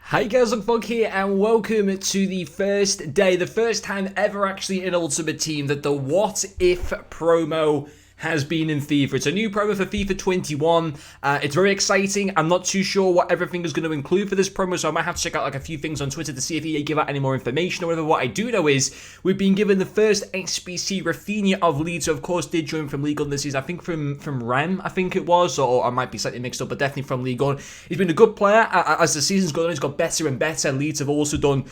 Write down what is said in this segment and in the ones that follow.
Hi guys, Fog here, and welcome to the first day, the first time ever actually in Ultimate Team that the What If promo has been in FIFA. It's a new promo for FIFA 21. It's very exciting. I'm not too sure what everything is going to include for this promo, so I might have to check out like a few things on Twitter to see if EA give out any more information or whatever. What I do know is we've been given the first SBC Raphinha of Leeds, who of course did join from League One this season. I think from Rem, I think it was, or I might be slightly mixed up, but definitely from League One. He's been a good player. As the season's gone on, he's got better and better. Leeds have also done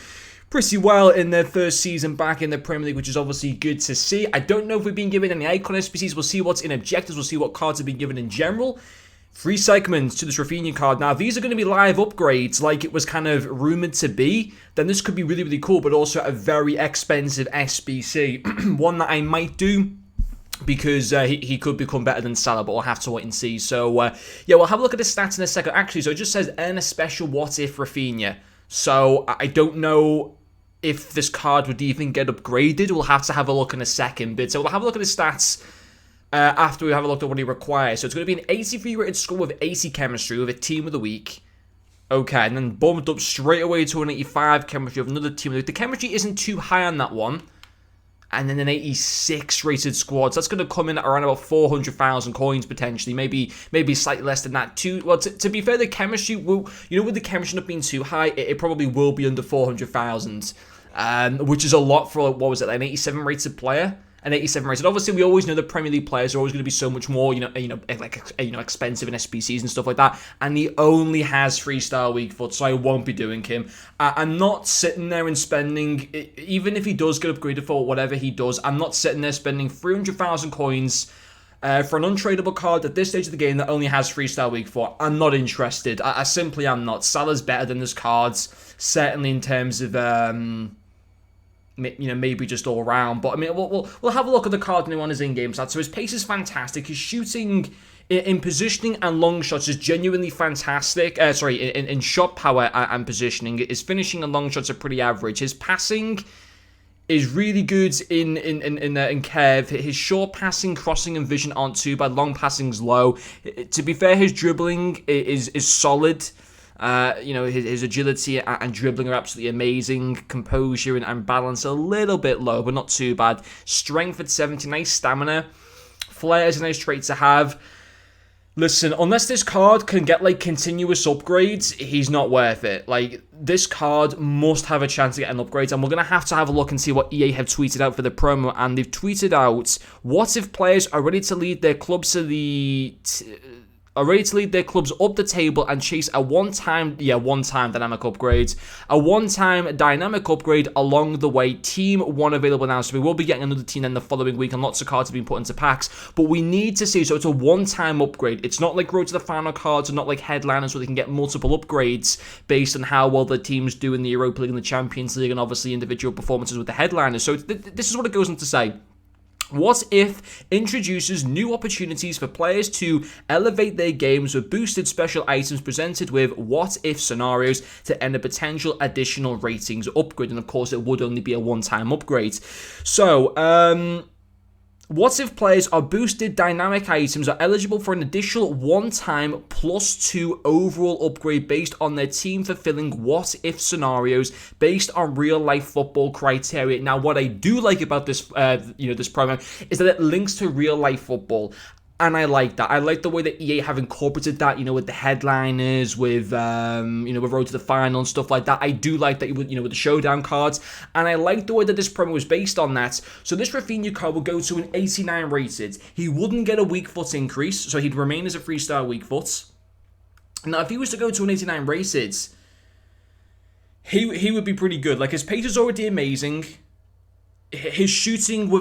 pretty well in their first season back in the Premier League, which is obviously good to see. I don't know if we've been given any icon SBCs. We'll see what's in objectives. We'll see what cards have been given in general. 3 segments to this Raphinha card. Now, if these are going to be live upgrades like it was kind of rumoured to be, then this could be really, really cool, but also a very expensive SBC. One that I might do, because he could become better than Salah, but we'll have to wait and see. So, yeah, we'll have a look at the stats in a second. Actually, so it just says, earn a special What If Raphinha. So, I don't know if this card would even get upgraded. We'll have to have a look in a second. But so we'll have a look at the stats after we have a look at what he requires. So it's going to be an 83 rated score with 80 chemistry with a team of the week. Okay, and then bumped up straight away to an 85 chemistry with another team of the week. The chemistry isn't too high on that one. And then an 86 rated squad. So that's going to come in at around about 400,000 coins potentially. Maybe slightly less than that too. Well, to be fair, the chemistry will, with the chemistry not being too high, it probably will be under 400,000. Which is a lot for, what was it, like an 87 rated player? An 87 rated. Obviously, we always know the Premier League players are always going to be so much more, expensive in SBCs and stuff like that. And he only has 3-star weak foot, so I won't be doing him. I'm not sitting there and spending, even if he does get upgraded for whatever he does, I'm not sitting there spending 300,000 coins for an untradeable card at this stage of the game that only has 3-star weak foot. I'm not interested. I simply am not. Salah's better than this cards, certainly in terms of maybe just all around. But I mean, we'll have a look at the card new on his in-game stats. So his pace is fantastic. His shooting in positioning and long shots is genuinely fantastic. In shot power and positioning, his finishing and long shots are pretty average. His passing is really good in curve. His short passing, crossing, and vision aren't too bad. Long passing's low. To be fair, his dribbling is solid. His agility and dribbling are absolutely amazing. Composure and balance a little bit low, but not too bad. Strength at 70, nice stamina. Flair is a nice trait to have. Listen, unless this card can get like continuous upgrades, he's not worth it. Like, this card must have a chance to get an upgrade, and we're going to have a look and see what EA have tweeted out for the promo. And they've tweeted out, what if players are ready to lead their clubs up the table and chase a one-time dynamic upgrade. A one-time dynamic upgrade along the way. Team 1 available now, so we will be getting another team then the following week, and lots of cards have been put into packs, but we need to see, so it's a one-time upgrade. It's not like Road to the Final cards, or not like Headliners, where they can get multiple upgrades based on how well the teams do in the Europa League and the Champions League, and obviously individual performances with the Headliners. So this is what it goes on to say. What If introduces new opportunities for players to elevate their games with boosted special items presented with What If scenarios to end a potential additional ratings upgrade. And of course, it would only be a one-time upgrade. So, what if players are boosted dynamic items are eligible for an additional one-time +2 overall upgrade based on their team fulfilling what if scenarios based on real-life football criteria. Now, what I do like about this, this promo is that it links to real-life football. And I like that. I like the way that EA have incorporated that, with the Headliners, with Road to the Final and stuff like that. I do like that, with the Showdown cards. And I like the way that this promo was based on that. So this Raphinha card will go to an 89 rated. He wouldn't get a weak foot increase, so he'd remain as a 3-star weak foot. Now, if he was to go to an 89 rated, he would be pretty good. Like, his pace is already amazing. His shooting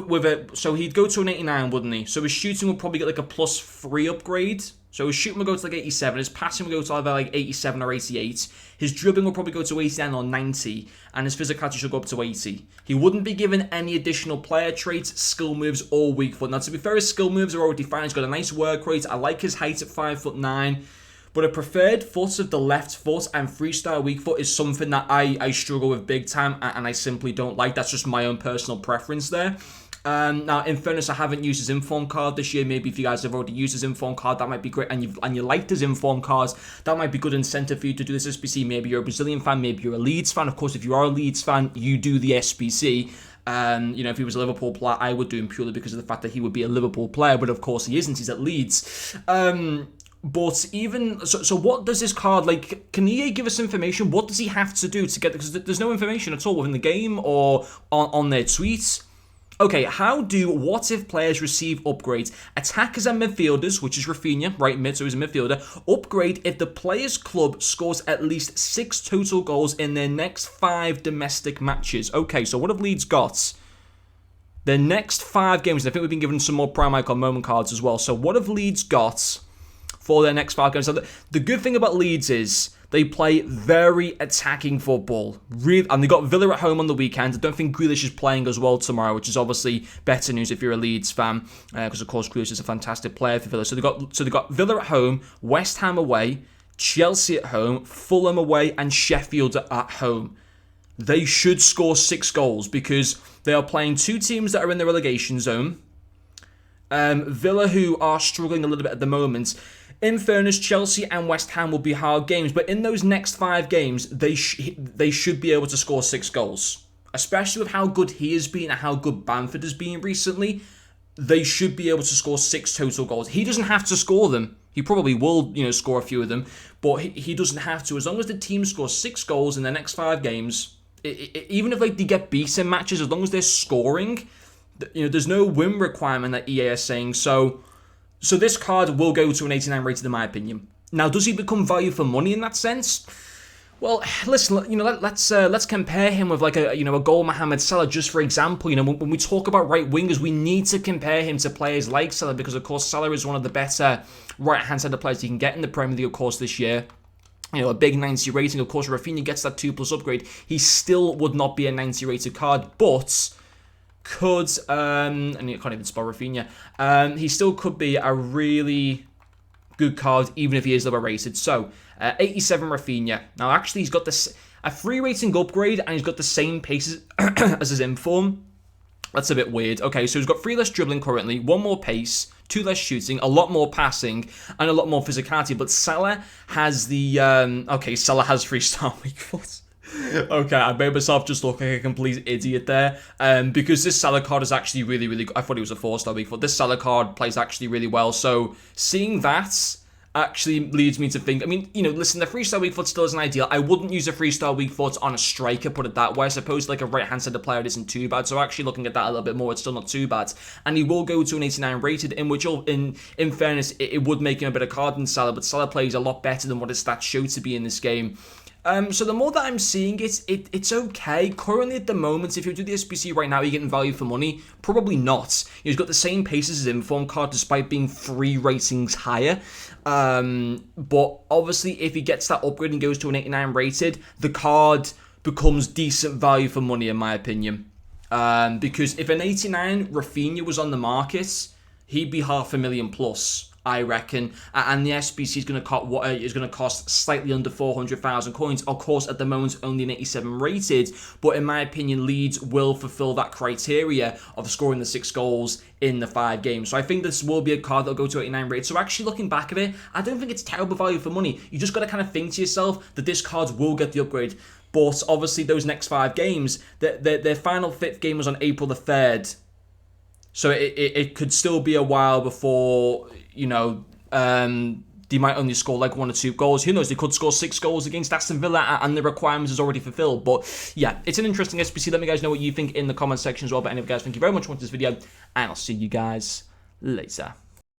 so he'd go to an 89, wouldn't he? So his shooting would probably get like a +3 upgrade. So his shooting would go to like 87. His passing would go to either like 87 or 88. His dribbling would probably go to 89 or 90. And his physicality should go up to 80. He wouldn't be given any additional player traits, skill moves, or weak foot. Now, to be fair, his skill moves are already fine. He's got a nice work rate. I like his height at 5'9". But a preferred foot of the left foot and 3-star weak foot is something that I struggle with big time, and I simply don't like. That's just my own personal preference there. Now, in fairness, I haven't used his inform card this year. Maybe if you guys have already used his inform card, that might be great. And you liked his inform cards, that might be good incentive for you to do this SBC. Maybe you're a Brazilian fan, maybe you're a Leeds fan. Of course, if you are a Leeds fan, you do the SBC. If he was a Liverpool player, I would do him purely because of the fact that he would be a Liverpool player. But of course, he isn't. He's at Leeds. But even so, what does this card like? Can EA give us information? What does he have to do to get? Because there's no information at all within the game or on their tweets. Okay, how do what if players receive upgrades? Attackers and midfielders, which is Raphinha, right mid, so he's a midfielder, upgrade if the player's club scores at least 6 total goals in their next 5 domestic matches. Okay, so what have Leeds got? Their next 5 games, and I think we've been given some more Prime Icon moment cards as well. So what have Leeds got for their next 5 games? So the good thing about Leeds is they play very attacking football. And they got Villa at home on the weekend. I don't think Grealish is playing as well tomorrow, which is obviously better news if you're a Leeds fan, because of course Grealish is a fantastic player for Villa. So they got Villa at home, West Ham away, Chelsea at home, Fulham away, and Sheffield at home. They should score 6 goals because they are playing 2 teams that are in the relegation zone. Villa, who are struggling a little bit at the moment. In fairness, Chelsea and West Ham will be hard games, but in those next 5 games, they should be able to score 6 goals. Especially with how good he has been and how good Bamford has been recently, they should be able to score 6 total goals. He doesn't have to score them. He probably will, score a few of them, but he doesn't have to. As long as the team scores 6 goals in the next 5 games, even if they get beaten matches, as long as they're scoring, there's no win requirement that EA is saying. So this card will go to an 89 rated in my opinion. Now, does he become value for money in that sense? Well, listen, let's compare him with like a goal Mohamed Salah, just for example. When we talk about right wingers, we need to compare him to players like Salah because of course Salah is one of the better right-hand side players you can get in the Premier League, of course, this year. A big 90 rating. Of course, Raphinha gets that 2+ upgrade. He still would not be a 90 rated card, but could, and you can't even spell Raphinha, he still could be a really good card, even if he is lower rated. So, 87 Raphinha. Now, actually, he's got a 3 rating upgrade, and he's got the same pace as his inform. That's a bit weird. Okay, so he's got 3 less dribbling currently, 1 more pace, 2 less shooting, a lot more passing, and a lot more physicality. But Salah has the, Salah has 3-star weak foot. Okay, I made myself just look like a complete idiot there. Because this Salah card is actually really, really good. I thought he was a 4-star weak foot. This Salah card plays actually really well. So seeing that actually leads me to think, listen, the 3-star weak foot still isn't ideal. I wouldn't use a 3-star weak foot on a striker, put it that way. I suppose like a right-hand side player, it isn't too bad. So actually looking at that a little bit more, it's still not too bad. And he will go to an 89 rated, in which, in fairness, it would make him a better card than Salah, but Salah plays a lot better than what his stats show to be in this game. So the more that I'm seeing it, it's okay. Currently at the moment, if you do the SBC right now, you're getting value for money. Probably not. He's got the same pace as his inform card, despite being 3 ratings higher. But obviously, if he gets that upgrade and goes to an 89 rated, the card becomes decent value for money, in my opinion. Because if an 89 Raphinha was on the market, he'd be $500,000+. I reckon, and the SBC is going to cost slightly under 400,000 coins. Of course, at the moment, only an 87 rated, but in my opinion, Leeds will fulfill that criteria of scoring the 6 goals in the 5 games. So I think this will be a card that'll go to 89 rated. So actually, looking back at it, I don't think it's terrible value for money. You just got to kind of think to yourself that this card will get the upgrade. But obviously, those next 5 games, their final 5th game was on April the 3rd. So it could still be a while before, they might only score like 1 or 2 goals. Who knows? They could score 6 goals against Aston Villa and the requirements is already fulfilled. But yeah, it's an interesting SBC. Let me guys know what you think in the comment section as well. But anyway, guys, thank you very much for watching this video, and I'll see you guys later.